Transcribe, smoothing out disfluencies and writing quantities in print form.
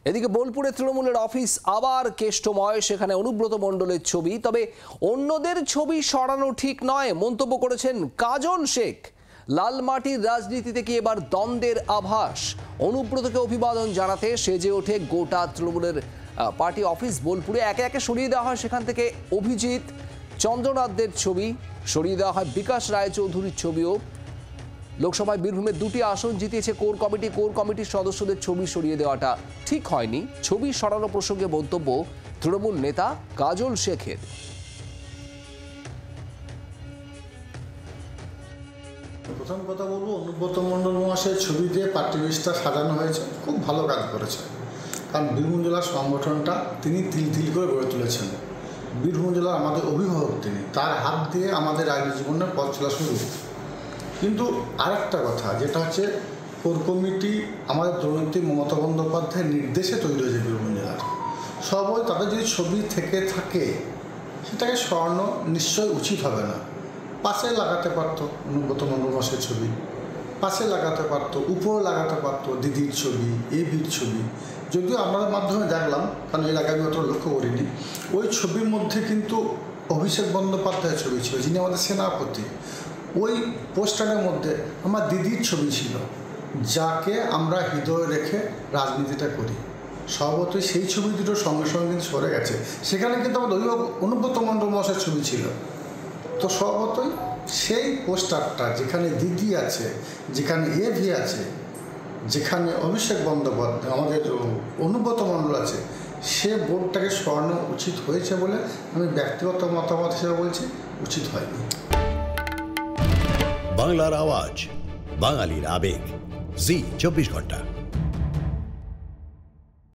এদিকে বোলপুরে তৃণমূলের অফিস আবার কেষ্টময়, সেখানে অনুব্রত মণ্ডলের ছবি। তবে অন্যদের ছবি সরানো ঠিক নয় মন্তব্য করেছেন কাজল শেখ। লালমাটির রাজনীতি থেকে এবার দ্বন্দ্বের আভাস। অনুব্রতকে অভিবাদন জানাতে সেজে ওঠে গোটা তৃণমূলের পার্টি অফিস। বোলপুরে একে একে সরিয়ে দেওয়া হয় সেখান থেকে অভিজিৎ চন্দ্রনাথদের ছবি, সরিয়ে দেওয়া হয় বিকাশ রায়চৌধুরীর ছবিও। লোকসভায় বীরভূমের 2টি আসন জিতিয়েছে কোর কমিটির সদস্যদের ছবি সরিয়ে দেওয়াটা ঠিক হয়নি। ছবি সরানো প্রসঙ্গে মন্তব্য তৃণমূল নেতা কাজল শেখের। প্রথম কথা বলবো, অনুব্রত মণ্ডল মহাশয়ের ছবি দিয়ে পার্টি লিস্টটা সাজানো হয়েছে, খুব ভালো কাজ করেছে। কারণ বীরভূম জেলার সংগঠনটা তিনি তিল করে গড়ে তুলেছেন। বীরভূম জেলার আমাদের অভিভাবক তিনি, তার হাত দিয়ে আমাদের রাজনীতি জীবনের পথ চলা শুরু। কিন্তু আরেকটা কথা, যেটা হচ্ছে কোর কমিটি আমাদের দলনেত্রী মমতা বন্দ্যোপাধ্যায়ের নির্দেশে তৈরি হয়েছে বীরভূম জেলার। সবাই তাদের যদি ছবি থেকে থাকে সেটাকে সরানো নিশ্চয়ই উচিত হবে না। পাশে লাগাতে পারতো অনুব্রত মণ্ডল মহাশয়ের ছবি, পাশে লাগাতে পারতো, উপরে লাগাতে পারতো দিদির ছবি, এভির ছবি। যদিও আপনাদের মাধ্যমে দেখলাম, কারণ এর আগে আমি অত লক্ষ্য করিনি, ওই ছবির মধ্যে কিন্তু অভিষেক বন্দ্যোপাধ্যায়ের ছবি ছিল, যিনি আমাদের সেনাপতি। ওই পোস্টারের মধ্যে আমার দিদির ছবি ছিল, যাকে আমরা হৃদয়ে রেখে রাজনীতিটা করি। স্বভাবতই সেই ছবি দুটো সঙ্গে সঙ্গে কিন্তু সরে গেছে। সেখানে কিন্তু আমাদের অভিভাবক অনুব্রত মণ্ডল মহাশয়ের ছবি ছিল। তো স্বভাবতই সেই পোস্টারটা, যেখানে দিদি আছে, যেখানে এভি আছে, যেখানে অভিষেক বন্দ্যোপাধ্যায় আমাদের অনুব্রত মণ্ডল আছে, সে বোর্ডটাকে সরানো উচিত হয়েছে বলে আমি ব্যক্তিগত মতামত হিসেবে বলছি, উচিত হয়নি। বাংলার আওয়াজ, বাঙালির আবেগ, জি 24 ঘন্টা।